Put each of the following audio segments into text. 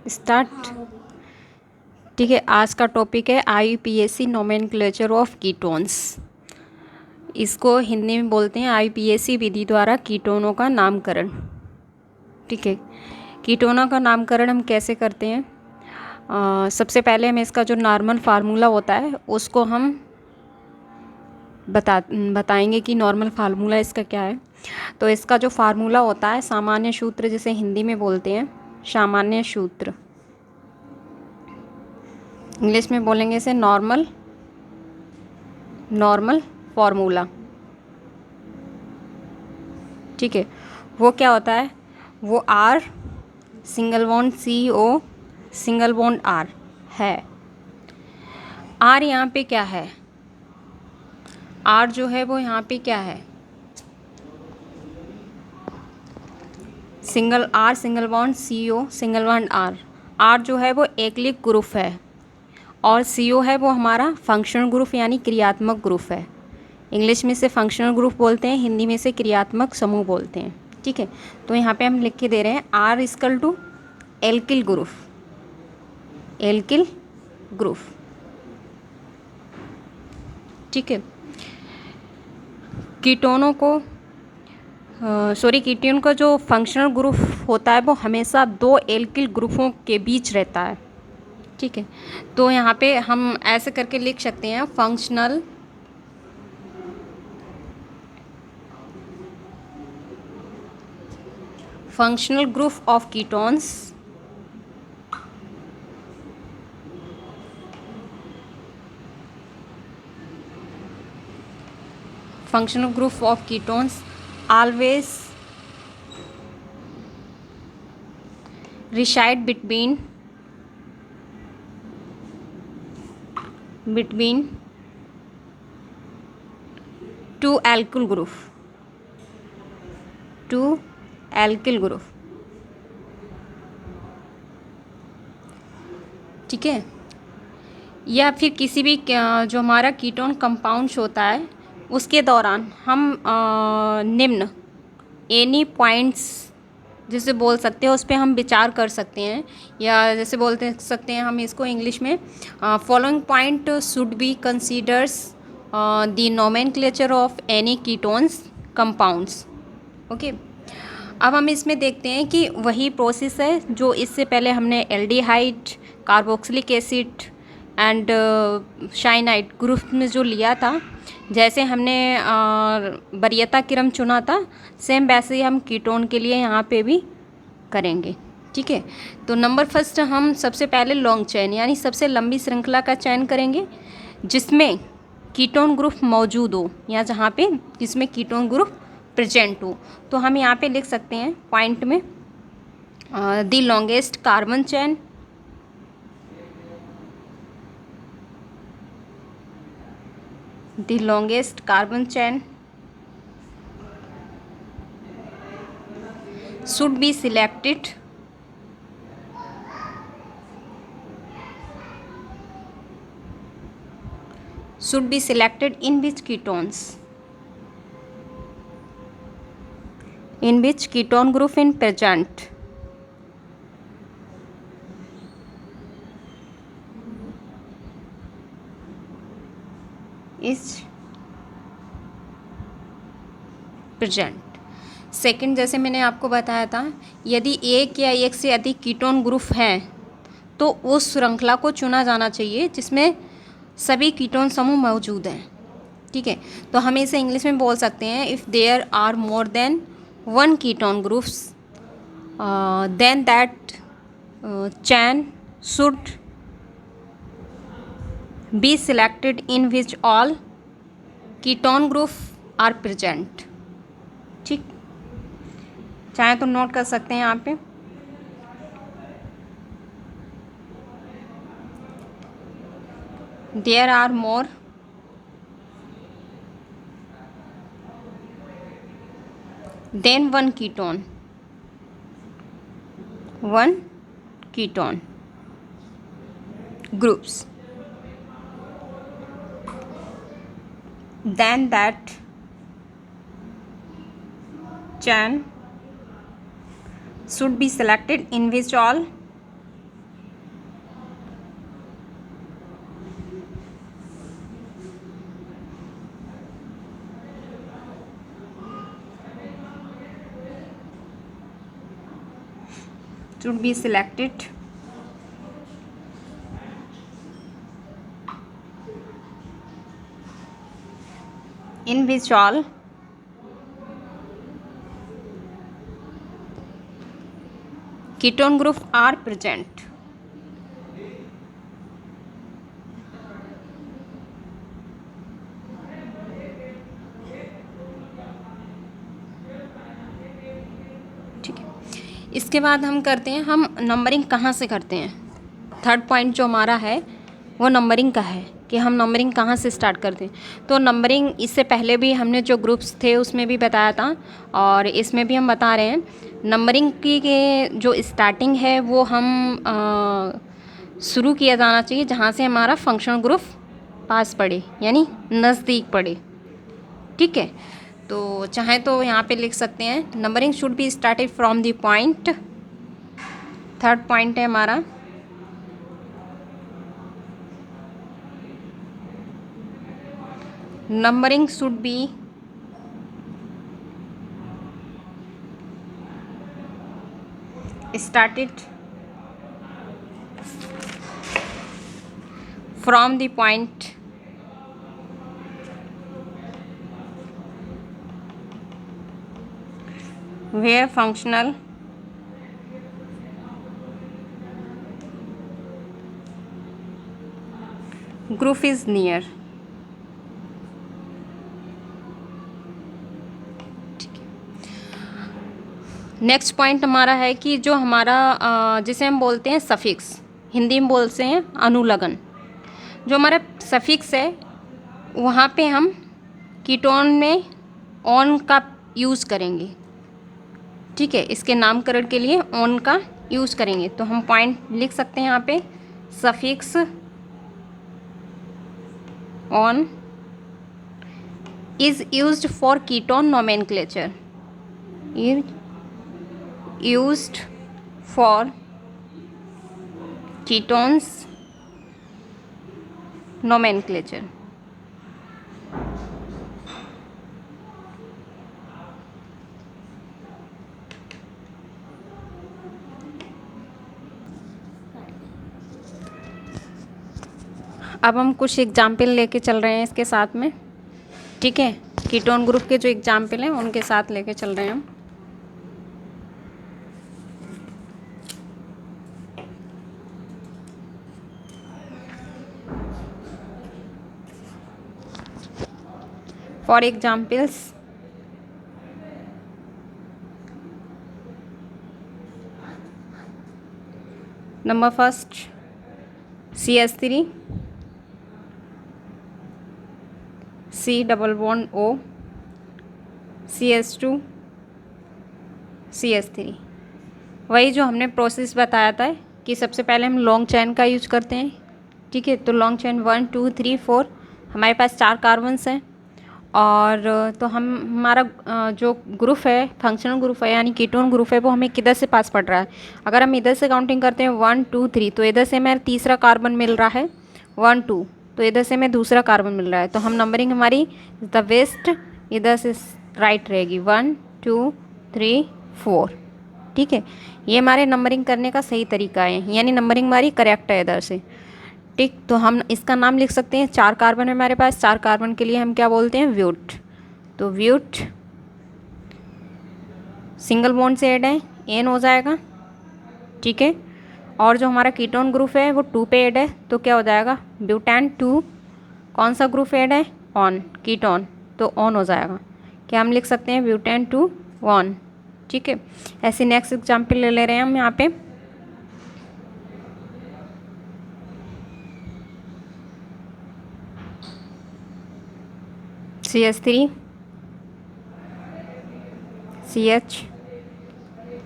Start. ठीक है, आज का टॉपिक है आईयूपीएसी नोमेनक्लेचर ऑफ कीटोन्स। इसको हिंदी में बोलते हैं आईयूपीएसी विधि द्वारा कीटोनों का नामकरण। ठीक है, कीटोनों का नामकरण हम कैसे करते हैं? सबसे पहले हमें इसका जो नॉर्मल फार्मूला होता है उसको हम बताएंगे कि नॉर्मल फार्मूला इसका क्या है। तो इसका जो फार्मूला होता है, सामान्य सूत्र जिसे हिंदी में बोलते हैं सामान्य सूत्र, इंग्लिश में बोलेंगे इसे नॉर्मल फार्मूला। ठीक है, वो क्या होता है? वो R single bond CO single bond R है। आर यहाँ पे क्या है? आर जो है वो यहाँ पे क्या है? Single bond CO single bond R। R जो है वो एकलिक ग्रुप है और CO है वो हमारा फंक्शनल ग्रुप यानी क्रियात्मक ग्रुप है। इंग्लिश में इसे फंक्शनल ग्रुप बोलते हैं, हिंदी में इसे क्रियात्मक समूह बोलते हैं। ठीक है, तो यहाँ पे हम लिख के दे रहे हैं R equal to alkyl group. ठीक है, कीटोनों को कीटोन का जो फंक्शनल ग्रुप होता है वो हमेशा दो एल्किल ग्रुपों के बीच रहता है। ठीक है, तो यहाँ पे हम ऐसे करके लिख सकते हैं functional group of ketones always reside between two alkyl group ठीक है, या फिर किसी भी जो हमारा कीटोन कंपाउंड्स होता है उसके दौरान हम निम्न एनी पॉइंट्स जैसे बोल सकते हैं उस पर हम विचार कर सकते हैं, या जैसे बोलते सकते हैं हम इसको इंग्लिश में following point should be considers the nomenclature of any ketones compounds. Okay, अब हम इसमें देखते हैं कि वही प्रोसेस है जो इससे पहले हमने aldehyde, carboxylic acid and cyanide group में जो लिया था, जैसे हमने वरीयता क्रम चुना था, सेम वैसे ही हम कीटोन के लिए यहाँ पे भी करेंगे। ठीक है, तो नंबर फर्स्ट हम सबसे पहले लॉन्ग चेन यानी सबसे लंबी श्रृंखला का चयन करेंगे जिसमें कीटोन ग्रुप मौजूद हो या जहाँ पे जिसमें कीटोन ग्रुप प्रेजेंट हो। तो हम यहाँ पे लिख सकते हैं पॉइंट में the longest carbon chain, should be selected in which ketone group in present is present। Second, जैसे मैंने आपको बताया था, यदि एक या एक से अधिक कीटोन ग्रुप हैं तो उस श्रृंखला को चुना जाना चाहिए जिसमें सभी कीटोन समूह मौजूद हैं। ठीक है, तो हम इसे इंग्लिश में बोल सकते हैं if there are more than one ketone groups then that chain should be selected in which all ketone groups are present. ठीक, चाहे तो नोट कर सकते हैं यहाँ पे। There are more than one ketone groups, then that chain should be selected in which all should be selected. In which all ketone group are present. ठीक है, इसके बाद हम करते हैं, हम नंबरिंग कहाँ से करते हैं। थर्ड पॉइंट जो हमारा है वो नंबरिंग का है कि हम नंबरिंग कहाँ से स्टार्ट करते हैं। तो नंबरिंग इससे पहले भी हमने जो ग्रुप्स थे उसमें भी बताया था और इसमें भी हम बता रहे हैं। नंबरिंग की के जो स्टार्टिंग है वो हम शुरू किया जाना चाहिए जहाँ से हमारा फंक्शनल ग्रुप पास पड़े, यानी नज़दीक पड़े। ठीक है, तो चाहे तो यहाँ पे लिख सकते हैं numbering should be started from the point. Third point है हमारा numbering should be started from the point where functional group is near। Next point हमारा है कि जो हमारा जिसे हम बोलते हैं सफिक्स, हिंदी में बोलते हैं अनुलग्न। जो हमारा सफिक्स है वहाँ पे हम कीटोन में ऑन का यूज़ करेंगे। ठीक है, इसके नामकरण के लिए ऑन का यूज़ करेंगे। तो हम पॉइंट लिख सकते हैं यहाँ पे, suffix on is used for ketone nomenclature, used for ketones nomenclature। अब हम कुछ एग्जाम्पल लेके चल रहे हैं इसके साथ में। ठीक है, कीटोन ग्रुप के जो एग्जाम्पल हैं उनके साथ लेके चल रहे हैं हम। For examples, number first CH3 C double bond O CH2 CH3। वही जो हमने प्रोसेस बताया था कि सबसे पहले हम लॉन्ग चेन का यूज करते हैं। ठीक है, तो लॉन्ग चेन 1 2 3 4 हमारे पास 4 कार्बन्स हैं और तो हम हमारा जो ग्रुप है फंक्शनल ग्रुप है यानी कीटोन ग्रुप है वो हमें किधर से पास पड़ रहा है। अगर हम इधर से काउंटिंग करते हैं 1 2 3 तो इधर से हमें तीसरा कार्बन मिल रहा है 1 2, तो इधर से हमें दूसरा कार्बन मिल रहा है। तो हम नंबरिंग हमारी द वेस्ट इधर से राइट रहेगी 1 2 3 4। ठीक है, ये हमारे नंबरिंग करने का सही तरीका है, यानी नंबरिंग हमारी करेक्ट है इधर से। ठीक, तो हम इसका नाम लिख सकते हैं, 4 कार्बन है हमारे पास, 4 कार्बन के लिए हम क्या बोलते हैं, व्यूट। तो व्यूट सिंगल बॉन्ड से ऐड है, एन हो जाएगा। ठीक है, और जो हमारा कीटोन ग्रुप है वो 2 पे ऐड है तो क्या हो जाएगा, ब्यूटेन 2। कौन सा ग्रुप ऐड है, ऑन, कीटोन, तो ऑन हो जाएगा। क्या हम लिख सकते हैं, ब्यूटेन 2 ऑन। ठीक है, ऐसे नेक्स्ट एग्जाम्पल ले रहे हैं हम यहाँ पे। CH3 CH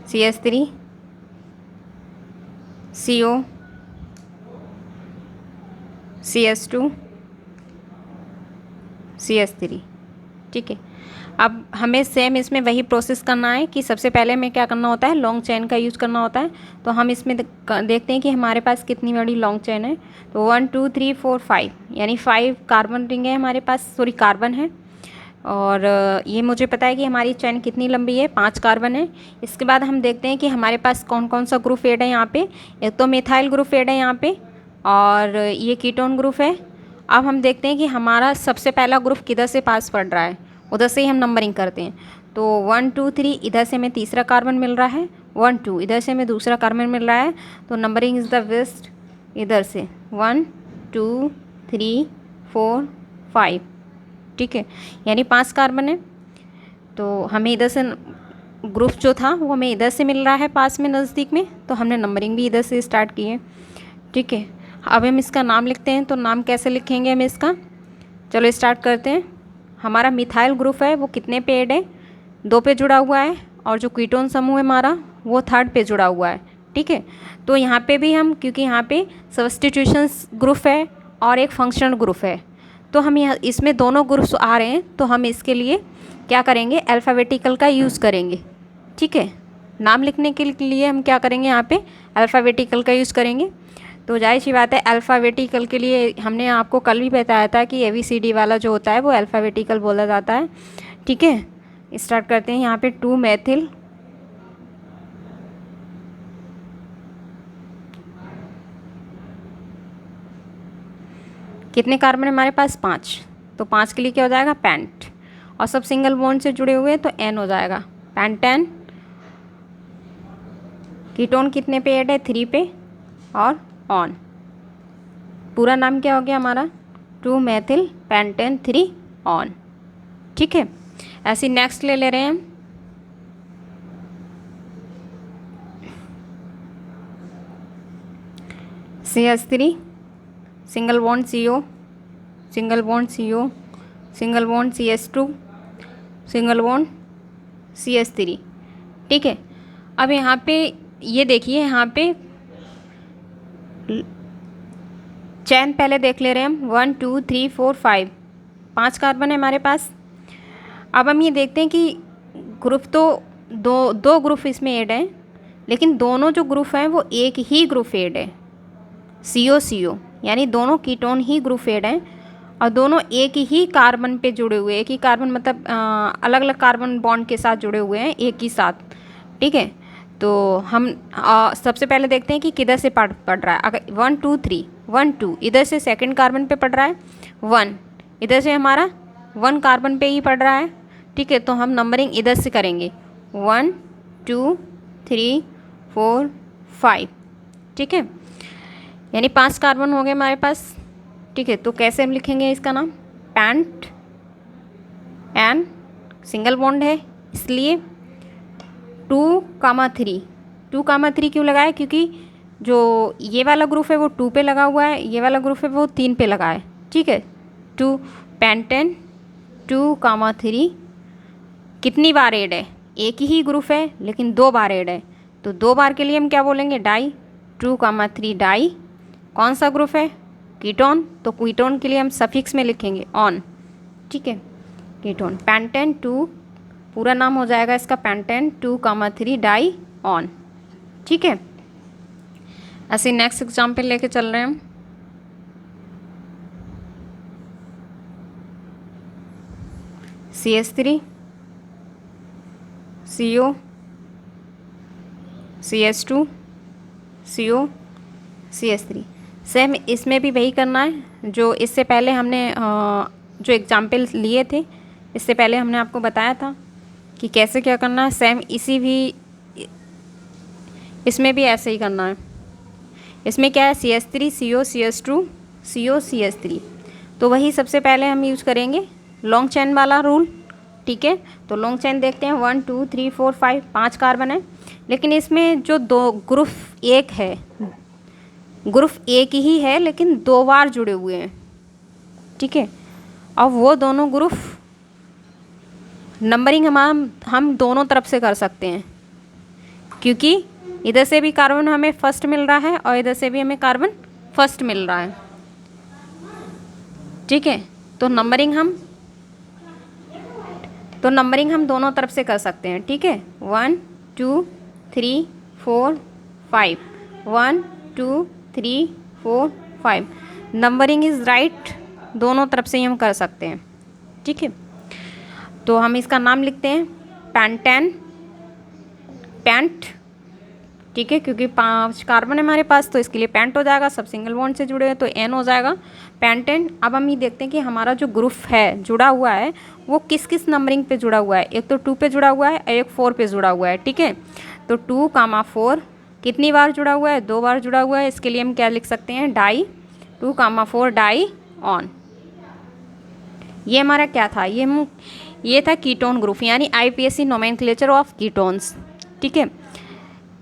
CH3 CO CH2 CH3। ठीक है, अब हमें सेम इसमें वही प्रोसेस करना है कि सबसे पहले हमें क्या करना होता है, लॉन्ग चेन का यूज़ करना होता है। तो हम इसमें देखते हैं कि हमारे पास कितनी बड़ी लॉन्ग चेन है। तो 1 2 3 4 5 यानी 5 कार्बन रिंग है हमारे पास, सॉरी कार्बन है। और ये मुझे पता है कि हमारी चेन कितनी लंबी है, 5 कार्बन है। इसके बाद हम देखते हैं कि हमारे पास कौन कौन सा ग्रुप ऐड है यहाँ पे। एक तो मिथाइल ग्रुप ऐड है यहाँ पे, और ये कीटोन ग्रुप है। अब हम देखते हैं कि हमारा सबसे पहला ग्रुप किधर से पास पड़ रहा है, उधर से ही हम नंबरिंग करते हैं। तो 1 2 3 इधर से हमें तीसरा कार्बन मिल रहा है, 1 2 इधर से हमें दूसरा कार्बन मिल रहा है, तो नंबरिंग इज़ द बेस्ट इधर से 1 2 3 4 5, ठीक है, यानी 5 कार्बन है। तो हमें इधर से ग्रुप जो था वो हमें इधर से मिल रहा है पास में नज़दीक में, तो हमने नंबरिंग भी इधर से स्टार्ट की है, ठीक है। अब हम इसका नाम लिखते हैं, तो नाम कैसे लिखेंगे हम इसका, चलो स्टार्ट करते हैं। हमारा मिथाइल ग्रुप है वो कितने पे ऐड है, 2 पे जुड़ा हुआ है, और जो कीटोन समूह है हमारा वो 3rd पे जुड़ा हुआ है, ठीक है। तो यहाँ पे भी हम, क्योंकि यहाँ पे सब्स्टिट्यूशन ग्रुप है और एक फंक्शनल ग्रुप है, तो हम यहाँ इसमें दोनों ग्रुप्स आ रहे हैं, तो हम इसके लिए क्या करेंगे, अल्फ़ाबेटिकल का यूज़ करेंगे, ठीक है। नाम लिखने के लिए हम क्या करेंगे, यहाँ पे अल्फ़ाबेटिकल का यूज़ करेंगे। तो जाहिर सी बात है, अल्फ़ाबेटिकल के लिए हमने आपको कल भी बताया था कि ABCD वाला जो होता है वो अल्फ़ाबेटिकल बोला जाता है, ठीक है। स्टार्ट करते हैं। यहाँ पे 2 मेथिल, कितने कार्बन है हमारे पास, 5, तो 5 के लिए क्या हो जाएगा, पेंट, और सब सिंगल बॉन्ड से जुड़े हुए हैं तो N हो जाएगा, पेंटेन। कीटोन कितने पे ऐड है, 3 पे, और ऑन। पूरा नाम क्या हो गया हमारा, 2 मेथिल पेंटेन 3 ऑन, ठीक है। ऐसे नेक्स्ट ले रहे हैं हम। CH3, single bond CO, single bond CO, single bond CH2, single bond CH3, ठीक है। अब यहाँ पे ये देखिए, यहाँ पे चैन पहले देख ले रहे हैं हम, 1 2 3 4 5, 5 कार्बन है हमारे पास। अब हम ये देखते हैं कि ग्रुप तो दो ग्रुप इसमें ऐड हैं, लेकिन दोनों जो ग्रुप हैं वो एक ही ग्रुप ऐड है, CO यानी दोनों कीटोन ही ग्रुप ऐड हैं, और दोनों एक ही कार्बन पे जुड़े हुए हैं। एक ही कार्बन मतलब अलग अलग कार्बन बॉन्ड के साथ जुड़े हुए हैं एक ही साथ, ठीक है। तो हम सबसे पहले देखते हैं कि किधर से पड़ रहा है। अगर 1 2 3 1 2 इधर से सेकंड कार्बन पे पड़ रहा है, 1 इधर से हमारा 1 कार्बन पे ही पड़ रहा है, ठीक है। तो हम नंबरिंग इधर से करेंगे, 1 2 3 4 5, ठीक है, यानी 5 कार्बन हो गए हमारे पास, ठीक है। तो कैसे हम लिखेंगे इसका नाम, पेंट एन, सिंगल बॉन्ड है इसलिए 2,3, 2,3 क्यों लगाया, क्योंकि जो ये वाला ग्रुप है वो 2 पे लगा हुआ है, ये वाला ग्रुप है वो 3 पे लगा है, ठीक है। 2 पेंटेन 2,3 कितनी बार ऐड है, एक ही ग्रुप है लेकिन 2 बार ऐड है, तो 2 बार के लिए हम क्या बोलेंगे, डाई, 2,3 डाई। कौन सा ग्रुप है, कीटोन, तो कीटोन के लिए हम सफिक्स में लिखेंगे ऑन, ठीक है, कीटोन। पेंटेन 2, पूरा नाम हो जाएगा इसका पेंटेन 2,3 डाई ऑन, ठीक है। ऐसे नेक्स्ट एग्जाम्पल लेके चल रहे हैं हम। CH3 CO CH2 CO CH3, same इसमें भी वही करना है जो इससे पहले हमने जो एग्जाम्पल लिए थे, इससे पहले हमने आपको बताया था कि कैसे क्या करना है। सेम इसमें भी ऐसे ही करना है। इसमें क्या है, CH3 CO CH2 CO CH3, तो वही सबसे पहले हम यूज़ करेंगे लॉन्ग चेन वाला रूल, ठीक है। तो लॉन्ग चेन देखते हैं, 1 2 3 4 5, 5 कार्बन है, लेकिन इसमें जो दो ग्रुप एक है, ग्रुप एक ही है लेकिन 2 बार जुड़े हुए हैं, ठीक है। अब वो दोनों ग्रुप नंबरिंग हम दोनों तरफ से कर सकते हैं, क्योंकि इधर से भी कार्बन हमें फर्स्ट मिल रहा है और इधर से भी हमें कार्बन फर्स्ट मिल रहा है, ठीक है। तो नंबरिंग हम दोनों तरफ से कर सकते हैं, ठीक है। 1 2 3 4 5, 1 2 3 4 5, नंबरिंग इज़ राइट, दोनों तरफ से ही हम कर सकते हैं, ठीक है। तो हम इसका नाम लिखते हैं पेंटेन, पेंट, ठीक है, क्योंकि 5 कार्बन है हमारे पास तो इसके लिए पेंट हो जाएगा, सब सिंगल बॉन्ड से जुड़े हैं तो एन हो जाएगा, पेंटेन। अब हम ये देखते हैं कि हमारा जो ग्रुप है जुड़ा हुआ है वो किस किस नंबरिंग पे जुड़ा हुआ है। एक तो 2 पे जुड़ा हुआ है, एक 4 पे जुड़ा हुआ है, ठीक है। तो 2, 4 कितनी बार जुड़ा हुआ है, 2 बार जुड़ा हुआ है, इसके लिए हम क्या लिख सकते हैं, डाई, 2, 4 डाई ऑन। ये हमारा क्या था, ये था कीटोन ग्रुप, यानी आईपीएसी नोमेनक्लेचर ऑफ कीटोन्स, ठीक है।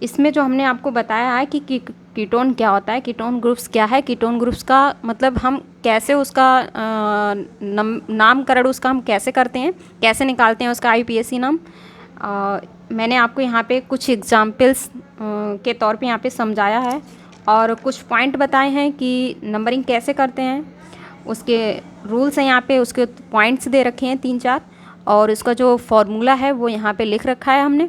इसमें जो हमने आपको बताया है कि कीटोन क्या होता है, कीटोन ग्रुप्स क्या है, कीटोन ग्रुप्स का मतलब हम कैसे उसका नामकरण उसका हम कैसे करते हैं, कैसे निकालते हैं उसका आईपीएसी नाम। मैंने आपको यहाँ पे कुछ एग्जाम्पल्स के तौर पे यहाँ पे समझाया है और कुछ पॉइंट बताए हैं कि नंबरिंग कैसे करते हैं, उसके रूल्स हैं यहाँ पे, उसके पॉइंट्स दे रखे हैं 3-4 और इसका जो फॉर्मूला है वो यहाँ पे लिख रखा है हमने,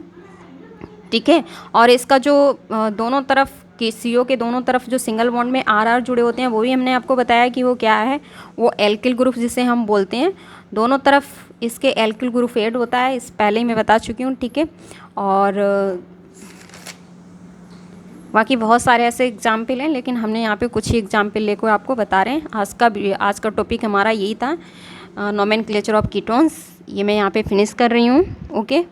ठीक है। और इसका जो दोनों तरफ के CO के दोनों तरफ जो सिंगल बॉन्ड में RR जुड़े होते हैं वो भी हमने आपको बताया कि वो क्या है, वो एल्किल ग्रुप जिसे हम बोलते हैं। दोनों तरफ इसके एल्किल ग्रुप ऐड होता है, इस पहले ही मैं बता चुकी हूँ, ठीक है। और बाकी बहुत सारे ऐसे एग्जाम्पल हैं, लेकिन हमने यहाँ पे कुछ ही एग्जाम्पल लेकर आपको बता रहे हैं। आज का टॉपिक हमारा यही था, नोमेनक्लेचर ऑफ कीटोन्स। ये मैं यहाँ पे फिनिश कर रही हूँ, ओके।